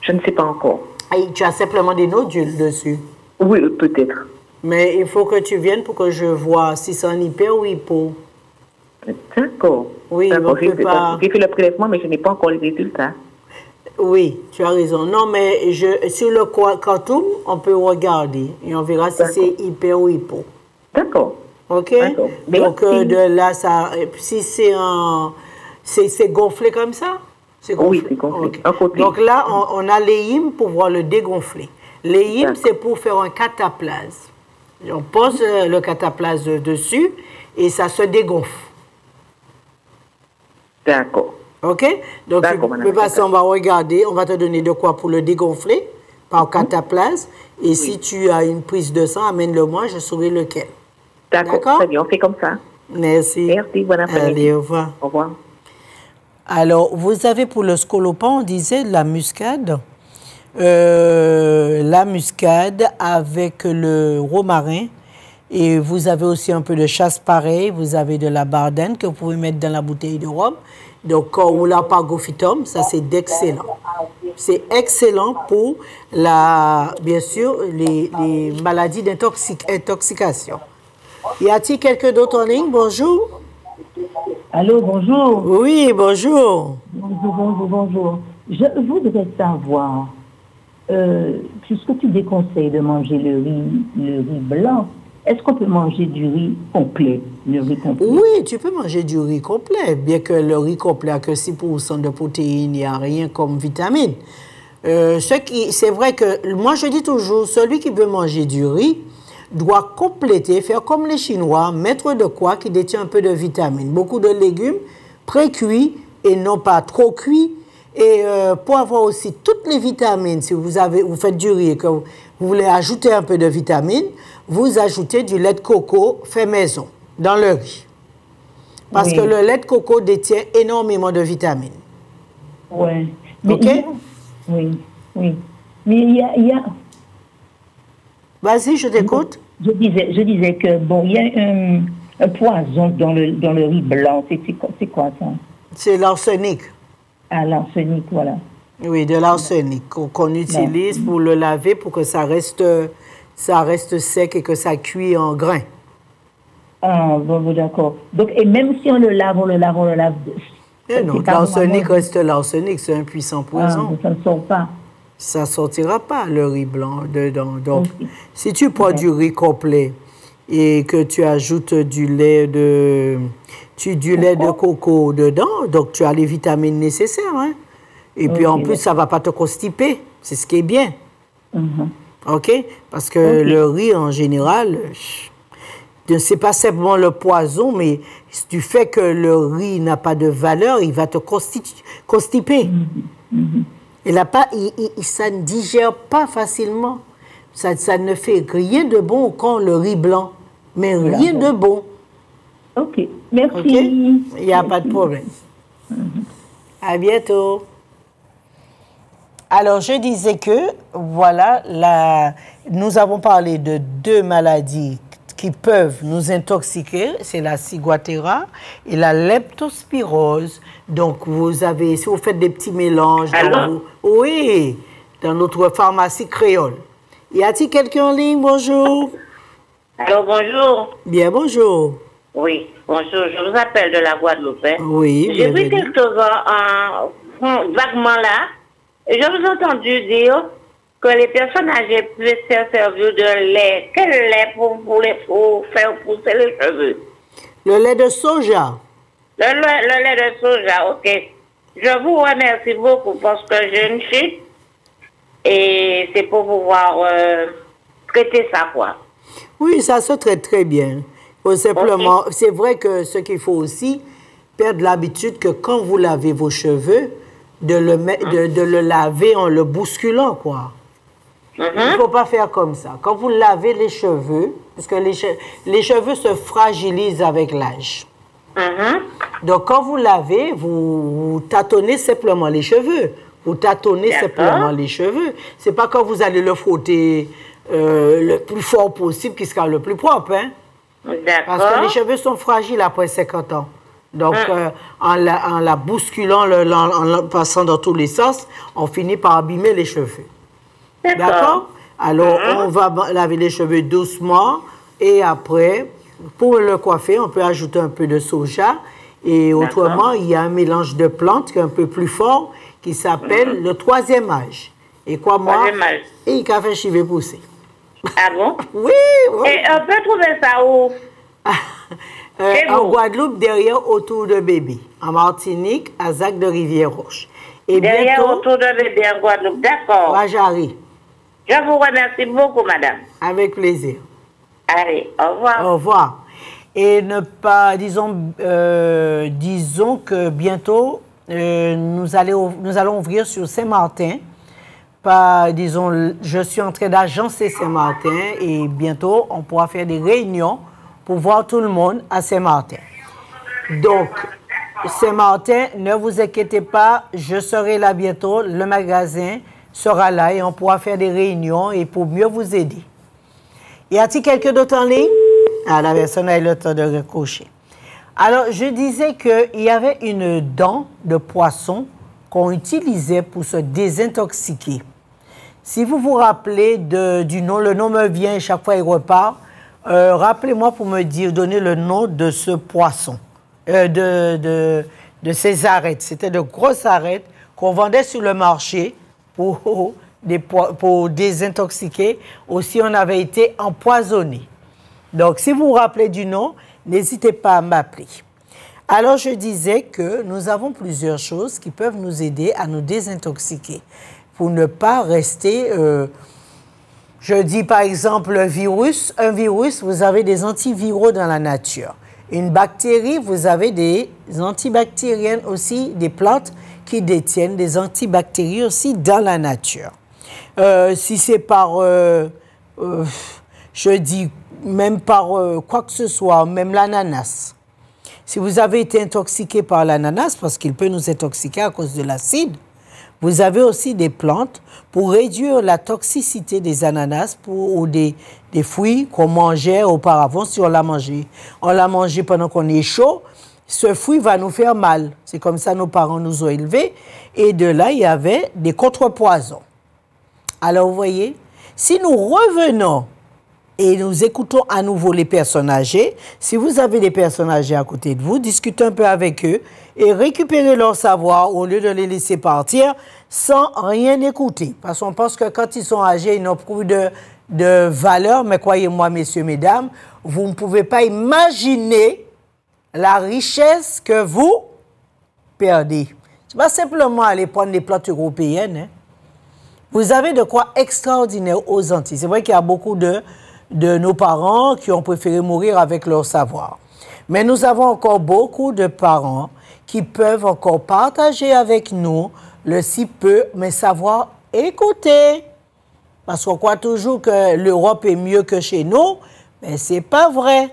Je ne sais pas encore. Et tu as simplement des nodules dessus? Oui, peut-être. Mais il faut que tu viennes pour que je vois si c'est un hyper ou hypo. D'accord. Oui, d'accord. J'ai pas... fait le prélèvement, mais je n'ai pas encore les résultats. Oui, tu as raison. Non, mais sur le quantum, on peut regarder et on verra si c'est hyper ou hypo. D'accord. OK? Donc, de là, si c'est gonflé comme ça? Oui, c'est gonflé. Okay. Donc là, on a l'EIM pour voir le dégonfler. L'EIM, c'est pour faire un cataplase. On pose le cataplase dessus et ça se dégonfle. D'accord. OK? Donc, on va regarder, on va te donner de quoi pour le dégonfler par cataplase. Et si tu as une prise de sang, amène-le-moi, je saurai lequel. D'accord? Très bien, on fait comme ça. Merci. Merci, bonne après-midi. Allez, au revoir. Au revoir. Alors, vous avez pour le scolopan, on disait la muscade. La muscade avec le romarin. Et vous avez aussi un peu de chasse pareil. Vous avez de la bardane que vous pouvez mettre dans la bouteille de rhum. Donc, ou la pargophytum, ça c'est d'excellent. C'est excellent pour, bien sûr, les maladies d'intoxication. Y a-t-il quelqu'un d'autre en ligne? Bonjour. Allô, bonjour. Oui, bonjour. Bonjour. Je voudrais savoir, puisque tu déconseilles de manger le riz blanc, est-ce qu'on peut manger du riz complet, Oui, tu peux manger du riz complet, bien que le riz complet n'a que 6% de protéines, il n'y a rien comme vitamine. C'est vrai que, moi je dis toujours, celui qui veut manger du riz doit compléter, faire comme les Chinois, mettre de quoi qui détient un peu de vitamines. Beaucoup de légumes pré-cuits et non pas trop cuits. Et pour avoir aussi toutes les vitamines, si vous faites du riz et que vous voulez ajouter un peu de vitamines, vous ajoutez du lait de coco fait maison dans le riz. Parce que le lait de coco détient énormément de vitamines. Oui. OK? Oui. Mais il y a... Vas-y, je t'écoute. Je disais que, il y a un poison dans le riz blanc. C'est quoi ça? C'est l'arsenic. Ah, l'arsenic, voilà. Oui, de l'arsenic qu'on utilise pour le laver pour que ça reste sec et que ça cuit en grains. Ah, bon, d'accord. Donc, et même si on le lave... non, l'arsenic reste l'arsenic, c'est un puissant poison. Ça ne sort pas. Ça ne sortira pas, le riz blanc dedans. Donc, si tu prends du riz complet et que tu ajoutes du lait de coco dedans, donc tu as les vitamines nécessaires. Hein? Et puis, en plus, ça ne va pas te constiper. C'est ce qui est bien. OK? Parce que le riz, en général, ce n'est pas simplement le poison, mais du fait que le riz n'a pas de valeur, il va te constiper. Ça ne digère pas facilement. Ça ne fait rien de bon quand le riz blanc. Mais rien de bon. OK. Merci. Okay? Il n'y a pas de problème. À bientôt. Alors, je disais que, voilà, nous avons parlé de 2 maladies qui peuvent nous intoxiquer, c'est la ciguatera et la leptospirose. Donc, si vous faites des petits mélanges, dans notre pharmacie créole. Y a-t-il quelqu'un en ligne? Bonjour. Allô, bonjour. Bien, bonjour. Oui, bonjour, je vous appelle de la Guadeloupe. Oui, j'ai vu quelque chose vaguement là. Et je vous ai entendu dire que les personnes âgées pouvaient se servir de lait. Quel lait pour faire pousser les cheveux? Le lait de soja. Le lait de soja, OK. Je vous remercie beaucoup parce que j'ai une fille et c'est pour pouvoir traiter ça, quoi. Oui, ça se traite très bien. Simplement, c'est vrai que ce qu'il faut aussi, perdre l'habitude que quand vous lavez vos cheveux, de le laver en le bousculant, quoi. Il ne faut pas faire comme ça. Quand vous lavez les cheveux, parce que les cheveux se fragilisent avec l'âge. Donc, quand vous lavez, vous tâtonnez simplement les cheveux. Vous tâtonnez simplement les cheveux. Ce n'est pas quand vous allez le frotter le plus fort possible qui sera le plus propre. Hein? Parce que les cheveux sont fragiles après 50 ans. Donc, en la bousculant, en passant dans tous les sens, on finit par abîmer les cheveux. D'accord? Alors, on va laver les cheveux doucement et après, pour le coiffer, on peut ajouter un peu de soja. Et autrement, il y a un mélange de plantes qui est un peu plus fort qui s'appelle le 3e âge. Et quoi, moi? Et il a fait chiver pousser. Ah bon? Oui, oui. Et on peut trouver ça où? En Guadeloupe, derrière Autour de Bébé. En Martinique, à Zac de Rivière-Roche. Et derrière bientôt, Autour de Bébé en Guadeloupe, d'accord. Wajari. Je vous remercie beaucoup, madame. Avec plaisir. Allez, au revoir. Au revoir. Et ne pas, disons que bientôt, nous allons ouvrir sur Saint-Martin. Disons, je suis en train d'agencer Saint-Martin et bientôt, on pourra faire des réunions pour voir tout le monde à Saint-Martin. Donc, Saint-Martin, ne vous inquiétez pas, je serai là bientôt, le magasin sera là et on pourra faire des réunions et pour mieux vous aider. Y a-t-il quelqu'un d'autre en ligne? Ah, la personne a eu le temps de recrocher. Alors, je disais qu'il y avait une dent de poisson qu'on utilisait pour se désintoxiquer. Si vous vous rappelez du nom, le nom me vient et chaque fois il repart, rappelez-moi pour me donner le nom de ce poisson, de ces arêtes. C'était de grosses arêtes qu'on vendait sur le marché pour désintoxiquer. Aussi, on avait été empoisonné. Donc, si vous vous rappelez du nom, n'hésitez pas à m'appeler. Alors, je disais que nous avons plusieurs choses qui peuvent nous aider à nous désintoxiquer pour ne pas rester... je dis par exemple un virus, vous avez des antiviraux dans la nature. Une bactérie, vous avez des antibactériennes aussi, des plantes qui détiennent des antibactéries aussi dans la nature. Si c'est par, je dis même par quoi que ce soit, même l'ananas. Si vous avez été intoxiqué par l'ananas, parce qu'il peut nous intoxiquer à cause de l'acide, vous avez aussi des plantes pour réduire la toxicité des ananas ou des fruits qu'on mangeait auparavant si on l'a mangé. On l'a mangé pendant qu'on est chaud, ce fruit va nous faire mal. C'est comme ça nos parents nous ont élevés. Et de là, il y avait des contrepoisons. Alors, vous voyez, si nous revenons et nous écoutons à nouveau les personnes âgées, si vous avez des personnes âgées à côté de vous, discutez un peu avec eux et récupérez leur savoir au lieu de les laisser partir sans rien écouter. Parce qu'on pense que quand ils sont âgés, ils n'ont plus de valeur. Mais croyez-moi, messieurs, mesdames, vous ne pouvez pas imaginer la richesse que vous perdez. Ce n'est pas simplement aller prendre des plantes européennes. Hein. Vous avez de quoi extraordinaire aux Antilles. C'est vrai qu'il y a beaucoup de nos parents qui ont préféré mourir avec leur savoir. Mais nous avons encore beaucoup de parents qui peuvent encore partager avec nous le si peu, mais savoir écouter. Parce qu'on croit toujours que l'Europe est mieux que chez nous, mais ce n'est pas vrai.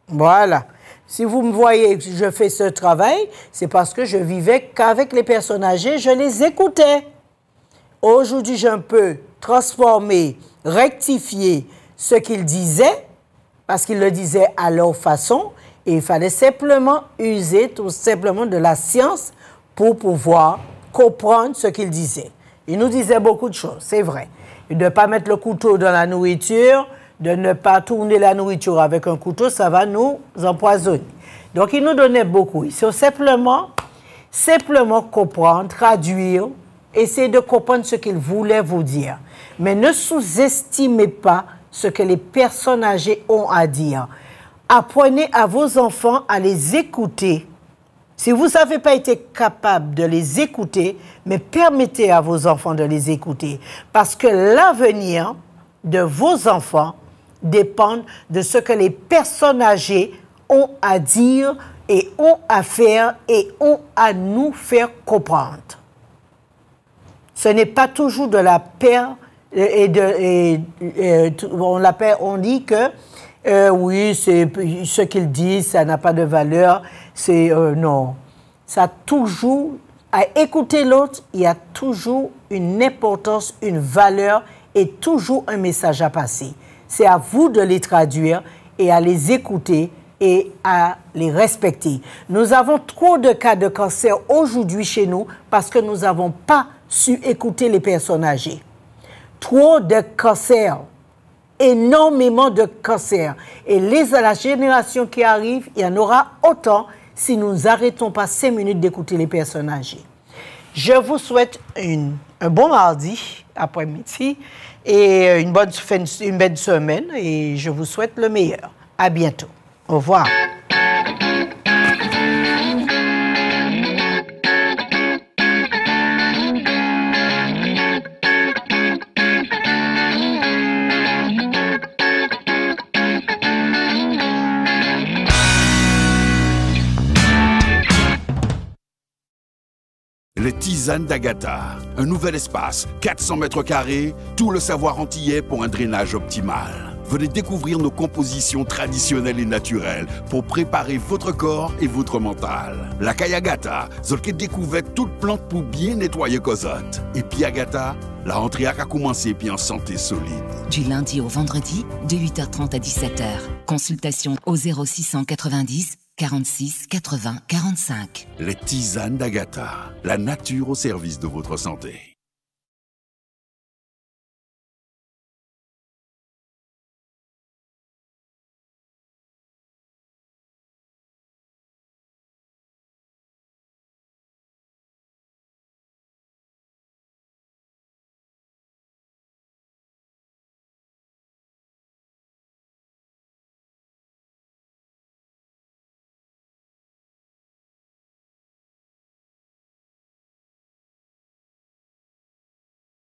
Voilà. Si vous me voyez que je fais ce travail, c'est parce que je vivais qu'avec les personnes âgées, je les écoutais. Aujourd'hui, j'ai un peu transformé, rectifié ce qu'ils disaient, parce qu'ils le disaient à leur façon, et il fallait simplement user tout simplement de la science pour pouvoir comprendre ce qu'ils disaient. Ils nous disaient beaucoup de choses, c'est vrai. De ne pas mettre le couteau dans la nourriture, de ne pas tourner la nourriture avec un couteau, ça va nous empoisonner. Donc, ils nous donnaient beaucoup. Il faut simplement comprendre, traduire, essayer de comprendre ce qu'ils voulaient vous dire. Mais ne sous-estimez pas ce que les personnes âgées ont à dire. Apprenez à vos enfants à les écouter. Si vous n'avez pas été capable de les écouter, mais permettez à vos enfants de les écouter. Parce que l'avenir de vos enfants dépend de ce que les personnes âgées ont à dire et ont à faire et ont à nous faire comprendre. Ce n'est pas toujours de la peur on dit que oui, c'est ce qu'ils disent, ça n'a pas de valeur. C'est non. Ça a toujours, à écouter l'autre, il y a toujours une importance, une valeur et toujours un message à passer. C'est à vous de les traduire et à les écouter et à les respecter. Nous avons trop de cas de cancer aujourd'hui chez nous parce que nous n'avons pas su écouter les personnes âgées. Trop de cancers, énormément de cancers. Et la génération qui arrive, il y en aura autant si nous n'arrêtons pas 5 minutes d'écouter les personnes âgées. Je vous souhaite un bon mardi après-midi et une bonne semaine et je vous souhaite le meilleur. À bientôt. Au revoir. Les tisanes d'Agatha, un nouvel espace, 400 mètres carrés, tout le savoir antillais pour un drainage optimal. Venez découvrir nos compositions traditionnelles et naturelles pour préparer votre corps et votre mental. La Kayagata, zolke découverte toute plante pour bien nettoyer Cosette. Et puis Agatha, la rentrée a commencé puis en santé solide. Du lundi au vendredi, de 8h30 à 17h. Consultation au 0690 46 80 45. Les tisanes d'Agatha, la nature au service de votre santé.